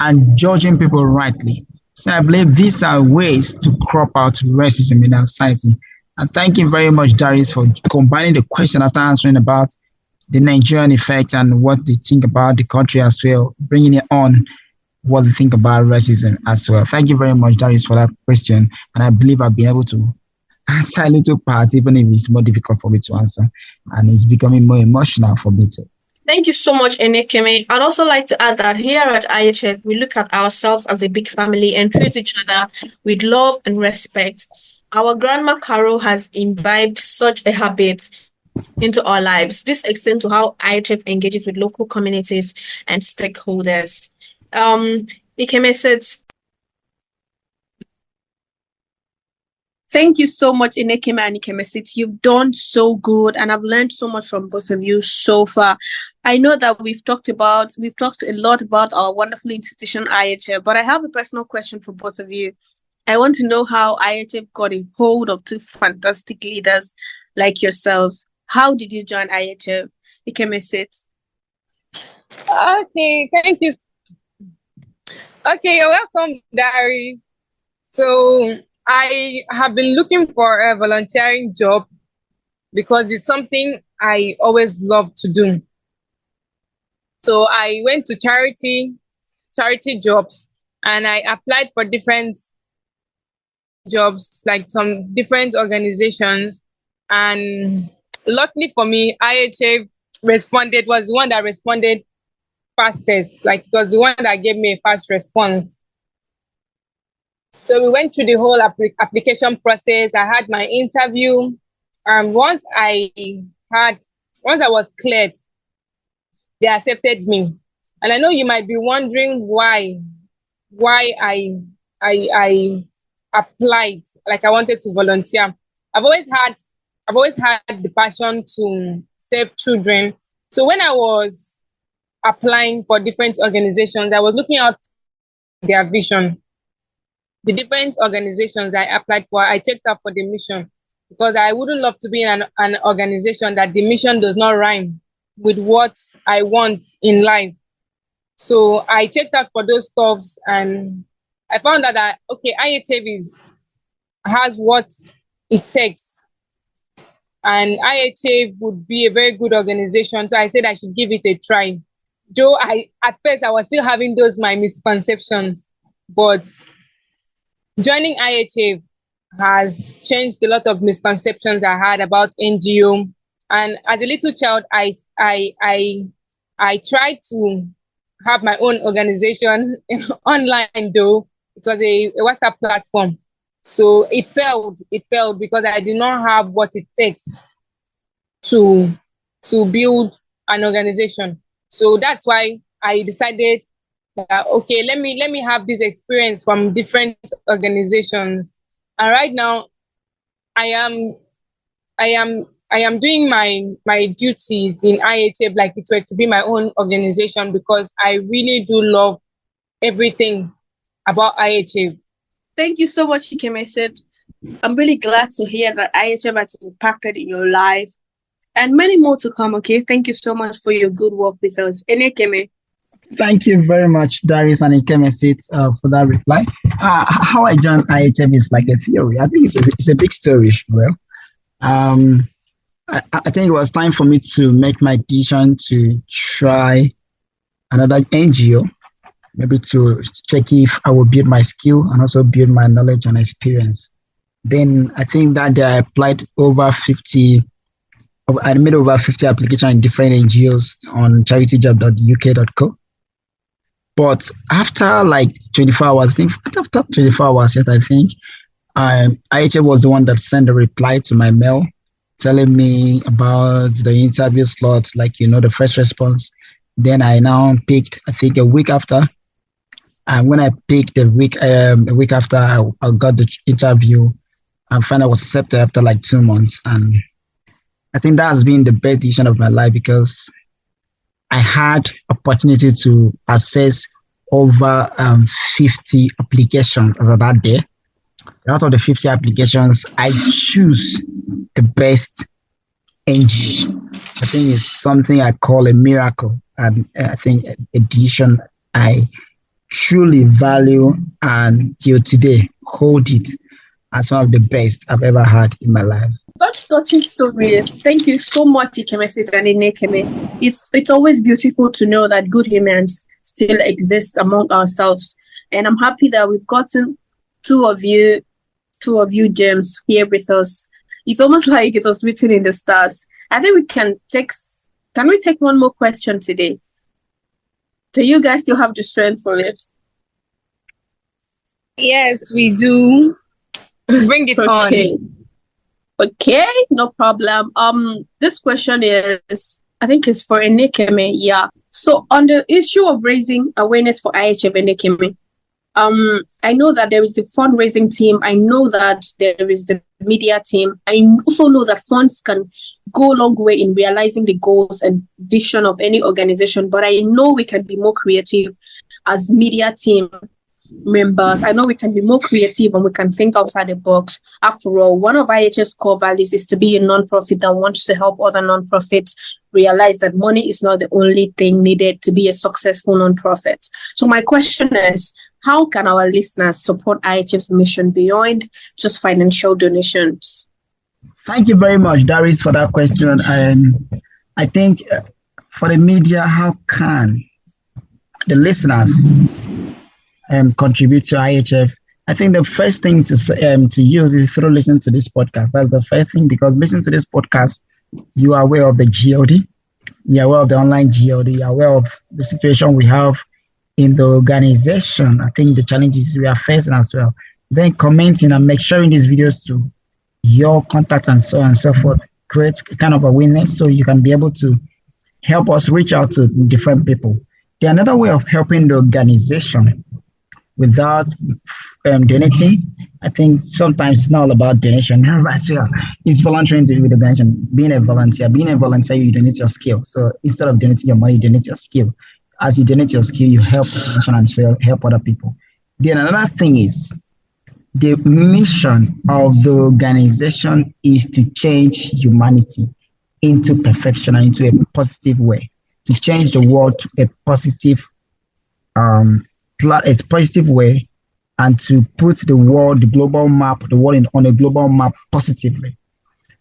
and judging people rightly. So I believe these are ways to crop out racism in our society. And thank you very much, Darice, for combining the question after answering about the Nigerian effect and what they think about the country as well, bringing it on what they think about racism as well. Thank you very much, Darice, for that question. And I believe I've been able to answer a little part, even if it's more difficult for me to answer. And it's becoming more emotional for me too. Thank you so much, Aniekeme. I'd also like to add that here at IHF, we look at ourselves as a big family and treat each other with love and respect. Our grandma Carol has imbibed such a habit into our lives. This extends to how IHF engages with local communities and stakeholders. Ikemesit. Thank you so much, Aniekeme and Ikemesit. You've done so good, and I've learned so much from both of you so far. I know that we've talked a lot about our wonderful institution, IHF, but I have a personal question for both of you. I want to know how IHF got a hold of two fantastic leaders like yourselves. How did you join IHF? Ikemesit. Okay, thank you. Okay, you're welcome, Darice. So I have been looking for a volunteering job because it's something I always love to do. So I went to charity jobs, and I applied for different jobs, like some different organizations. And luckily for me, IHF was the one that responded fastest. Like, it was the one that gave me a fast response. So we went through the whole application process. I had my interview. Once I was cleared, they accepted me. And I know you might be wondering why I applied, like I wanted to volunteer. I've always had the passion to save children. So when I was applying for different organizations. I was looking at their vision. The different organizations I applied for, I checked out for the mission, because I wouldn't love to be in an organization that the mission does not rhyme with what I want in life. So I checked out for those stuffs, and I found out that okay, IHF has what it takes, and IHF would be a very good organization. So I said I should give it a try. Though at first I was still having those my misconceptions, but joining IHF has changed a lot of misconceptions I had about NGO. And as a little child, I tried to have my own organization online, though it was a WhatsApp platform. So it failed because I did not have what it takes to build an organization. So that's why I decided that okay, let me have this experience from different organizations. And right now I am doing my duties in IHF like it were to be my own organization, because I really do love everything about IHF. Thank you so much, Ikemesit. I'm really glad to hear that IHF has impacted in your life, and many more to come, okay? Thank you so much for your good work with us. Aniekeme. Thank you very much, Darice and Ikemesit, for that reply. How I joined IHF is like a theory. I think it's a big story, well. I think it was time for me to make my decision to try another NGO, maybe to check if I would build my skill and also build my knowledge and experience. Then I think that day I applied I made over 50 applications in different NGOs on charityjob.uk.co. But after like 24 hours, I think after 24 hours, yes, I think IHF was the one that sent a reply to my mail telling me about the interview slots, like, the first response. Then I now picked, I think a week after. And when I picked a week after, I got the interview and finally I was accepted after like 2 months. And I think that has been the best decision of my life, because I had opportunity to access over 50 applications as of that day. Out of the 50 applications, I choose the best NGO. I think it's something I call a miracle, and I think a decision I truly value, and till today hold it as one of the best I've ever had in my life. Such touching stories. Thank you so much, Ikemesit and Aniekeme. It's always beautiful to know that good humans still exist among ourselves, and I'm happy that we've gotten two of you gems here with us. It's almost like it was written in the stars. I think we can take one more question today? Do you guys still have the strength for it? Yes, we do. Bring it on. Okay, no problem. This question is, I think it's for Aniekeme. Yeah. So on the issue of raising awareness for IHF, Aniekeme, I know that there is the fundraising team. I know that there is the media team. I also know that funds can go a long way in realizing the goals and vision of any organization, but I know we can be more creative as media team members. I know we can be more creative and we can think outside the box. After all, one of IHF's core values is to be a non-profit that wants to help other non-profits realize that money is not the only thing needed to be a successful non-profit. So my question is, how can our listeners support IHF's mission beyond just financial donations? Thank you very much, Darice, for that question. I think for the media, how can the listeners contribute to IHF? I think the first thing to use is through listening to this podcast. That's the first thing, because listening to this podcast, you are aware of the GLD, you are aware of the online GLD, you are aware of the situation we have in the organization. I think the challenges we are facing as well. Then commenting and sharing these videos to your contacts and so on and so forth creates a kind of awareness, so you can be able to help us reach out to different people. The another way of helping the organization without donating I think sometimes it's not all about donation. As well. It's volunteering to with the organization. Being a volunteer, you donate your skill. So instead of donating your money, you donate your skill. As you donate your skill, you help the organization and so help other people. Then another thing is the mission of the organization is to change humanity into perfection and into a positive way, to change the world to a positive way, and to put the world, on a global map positively,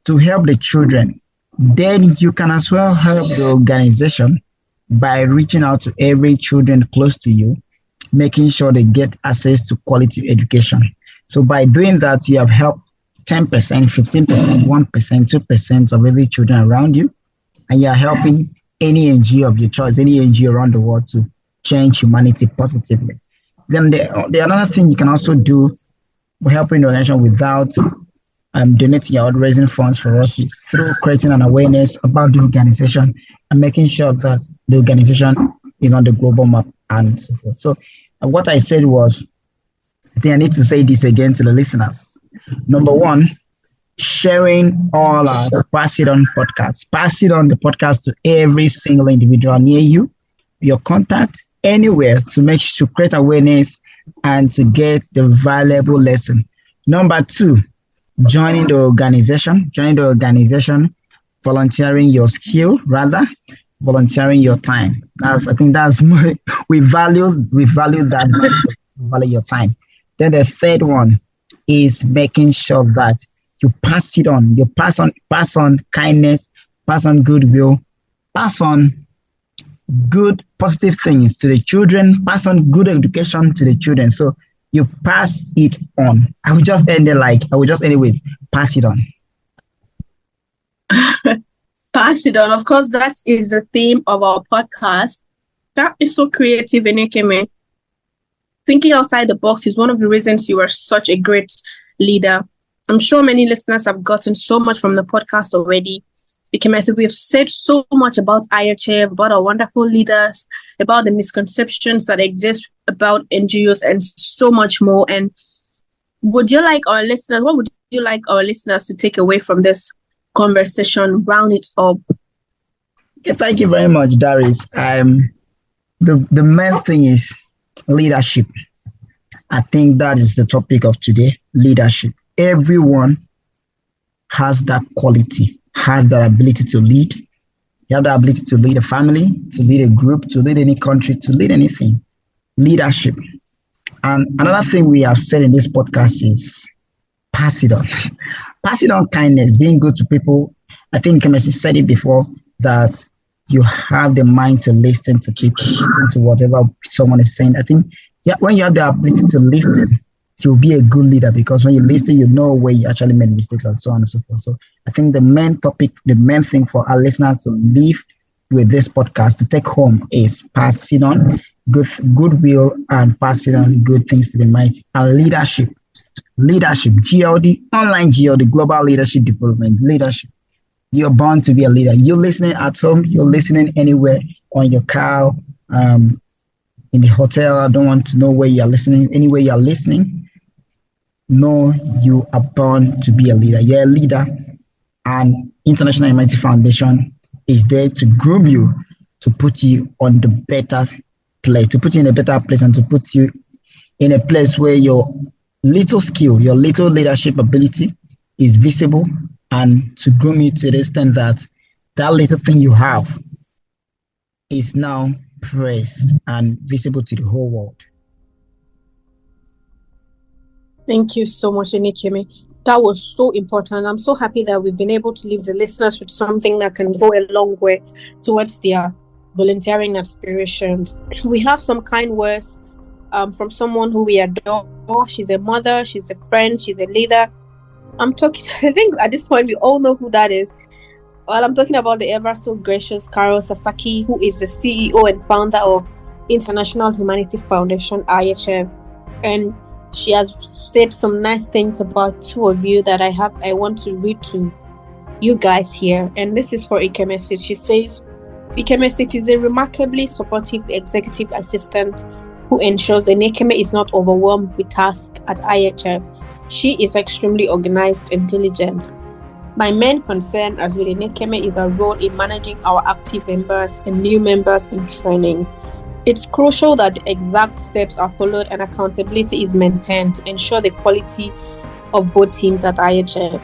to help the children. Then you can as well help the organization by reaching out to every children close to you, making sure they get access to quality education. So by doing that, you have helped 10%, 15%, 1%, 2% of every children around you, and you are helping any NGO of your choice, any NGO around the world to change humanity positively. Then the another thing you can also do helping the organization without donating or raising funds for us is through creating an awareness about the organization and making sure that the organization is on the global map and so forth. So what I said was, I think I need to say this again to the listeners. Number one, sharing all our Pass It On podcast. Pass it on the podcast to every single individual near you, your contact, anywhere to create awareness and to get the valuable lesson. Number two, joining the organization, volunteering your skill, volunteering your time. I think that's more, we value that, value your time. Then the third one is making sure that you pass it on. You pass on kindness, pass on goodwill, pass on good positive things to the children, pass on good education to the children. So you pass it on. I will just end it with pass it on. Pass it on. Of course, that is the theme of our podcast. That is so creative, Aniekeme. Thinking outside the box is one of the reasons you are such a great leader. I'm sure many listeners have gotten so much from the podcast already. Ikemesit, we have said so much about IHF, about our wonderful leaders, about the misconceptions that exist about NGOs, and so much more. And what would you like our listeners to take away from this conversation? Round it up. Okay, thank you very much, Darice. The main thing is leadership. I think that is the topic of today, leadership. Everyone has that quality, has that ability to lead. You have the ability to lead a family, to lead a group, to lead any country, to lead anything. Leadership. And another thing we have said in this podcast is pass it on. Pass it on kindness, being good to people. I think Ikemesit said it before, that you have the mind to listen to people, listen to whatever someone is saying. I think when you have the ability to listen, you'll be a good leader, because when you listen, you know where you actually made mistakes and so on and so forth. So I think the main thing for our listeners to leave with this podcast, to take home, is passing on goodwill and passing on good things to the mighty. And leadership, GLD, online GLD, global leadership development, leadership. You're born to be a leader. You're listening at home, you're listening anywhere, on your car, in the hotel. I don't want to know where you're listening. Anywhere you're listening, know you are born to be a leader. You're a leader, and International Humanity Foundation is there to groom you, to put you on the better place, to put you in a better place, and to put you in a place where your little skill, your little leadership ability is visible, and to groom you to the extent that that little thing you have is now praised and visible to the whole world. Thank you so much, Aniekeme. That was so important. I'm so happy that we've been able to leave the listeners with something that can go a long way towards their volunteering aspirations. We have some kind words from someone who we adore. She's a mother, she's a friend, she's a leader. I think at this point we all know who that is. Well, I'm talking about the ever so gracious Carol Sasaki, who is the CEO and founder of International Humanity Foundation, IHF. And she has said some nice things about two of you that I want to read to you guys here. And this is for Ikemesit. She says, Ikemesit is a remarkably supportive executive assistant who ensures Aniekeme is not overwhelmed with tasks at IHF. She is extremely organized and diligent. My main concern, as with Aniekeme, is her role in managing our active members and new members in training. It's crucial that the exact steps are followed and accountability is maintained to ensure the quality of both teams at IHF.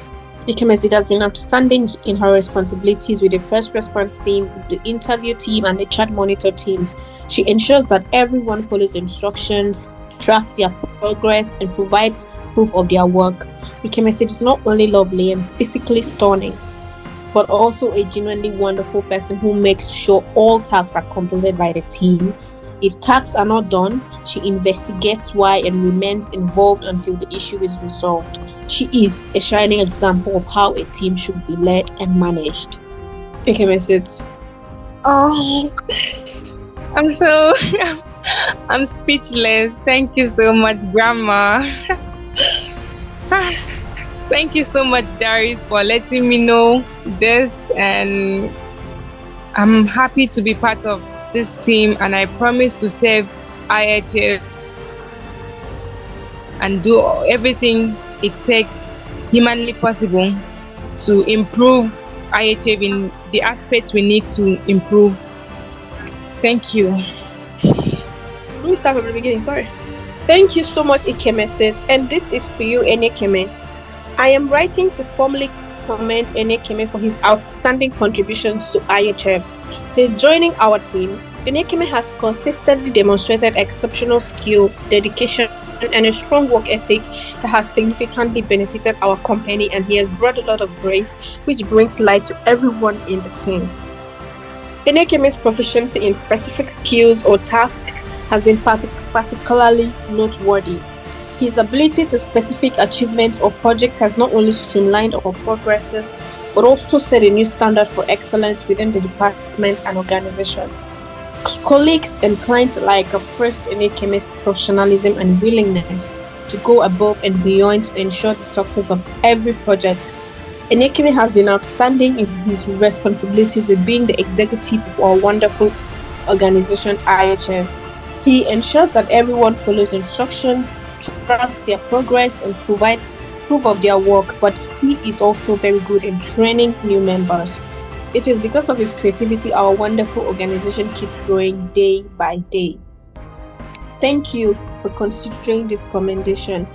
Ikemesit has been outstanding in her responsibilities with the first response team, the interview team, and the chat monitor teams. She ensures that everyone follows instructions, tracks their progress, and provides proof of their work. Ikemesit is not only lovely and physically stunning, but also a genuinely wonderful person who makes sure all tasks are completed by the team. If tasks are not done, she investigates why and remains involved until the issue is resolved. She is a shining example of how a team should be led and managed. Ikemesit. Oh, I'm speechless. Thank you so much, Grandma. Thank you so much, Darice, for letting me know this, and I'm happy to be part of this team, and I promise to serve IHF and do everything it takes humanly possible to improve IHF in the aspects we need to improve. Thank you. Let me start from the beginning. Sorry. Thank you so much, Ikemesit, and this is to you, Aniekeme. I am writing to formally commend Aniekeme for his outstanding contributions to IHF. Since joining our team, Aniekeme has consistently demonstrated exceptional skill, dedication, and a strong work ethic that has significantly benefited our company, and he has brought a lot of grace, which brings light to everyone in the team. Aniekeme's proficiency in specific skills or tasks has been particularly noteworthy. His ability to specific achievements or projects has not only streamlined our progresses, but also set a new standard for excellence within the department and organization. Colleagues and clients alike have praised Aniekeme's professionalism and willingness to go above and beyond to ensure the success of every project. Aniekeme has been outstanding in his responsibilities with being the executive of our wonderful organization, IHF. He ensures that everyone follows instructions, tracks their progress, and provides proof of their work, but he is also very good in training new members. It is because of his creativity our wonderful organization keeps growing day by day. Thank you for considering this commendation.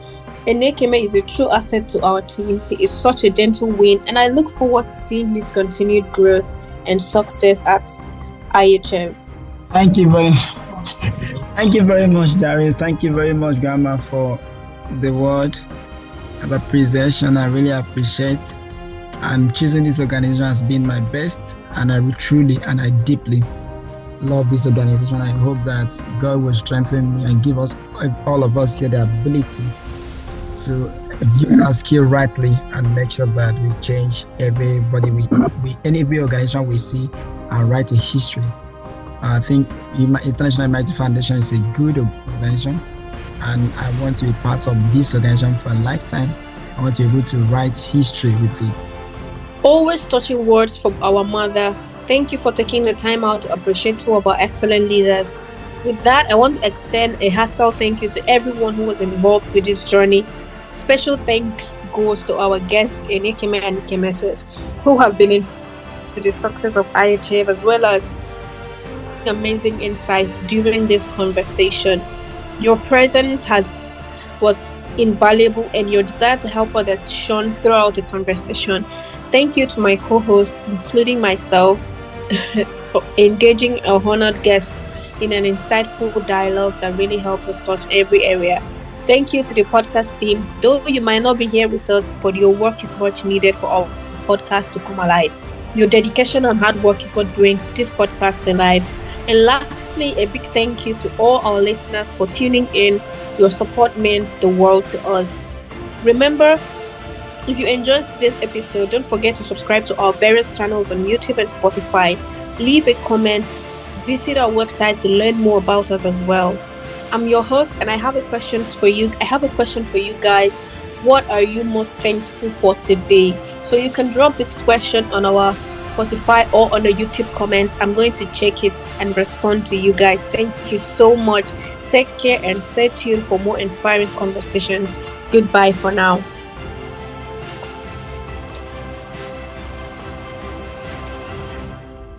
Aniekeme is a true asset to our team. He is such a gentle wind, and I look forward to seeing his continued growth and success at IHF. Thank you very much, Darice. Thank you very much, Grandma, for the word of appreciation. I really appreciate. And choosing this organization has been my best, and I truly and I deeply love this organization. I hope that God will strengthen me and give us, all of us here, the ability to use our skill rightly and make sure that we change everybody, every organization we see, and write a history. I think International Humanity Foundation is a good organization, and I want to be part of this organization for a lifetime. I want to be able to write history with it. Always touching words from our mother. Thank you for taking the time out to appreciate two of our excellent leaders. With that, I want to extend a heartfelt thank you to everyone who was involved with this journey. Special thanks goes to our guests, Aniekeme and Ikemesit, who have been in the success of IHF, as well as amazing insights during this conversation. Your presence was invaluable, and your desire to help others shone throughout the conversation. Thank you to my co-host, including myself, for engaging a honored guest in an insightful dialogue that really helped us touch every area. Thank you to the podcast team. Though you might not be here with us, but your work is much needed for our podcast to come alive. Your dedication and hard work is what brings this podcast alive. And lastly, a big thank you to all our listeners for tuning in. Your support means the world to us. Remember, if you enjoyed today's episode, don't forget to subscribe to our various channels on YouTube and Spotify. Leave a comment. Visit our website to learn more about us as well. I'm your host, and I have a question for you guys. What are you most thankful for today? So you can drop this question on our Spotify or on the YouTube comments. I'm going to check it and respond to you guys. Thank you so much. Take care and stay tuned for more inspiring conversations. Goodbye for now.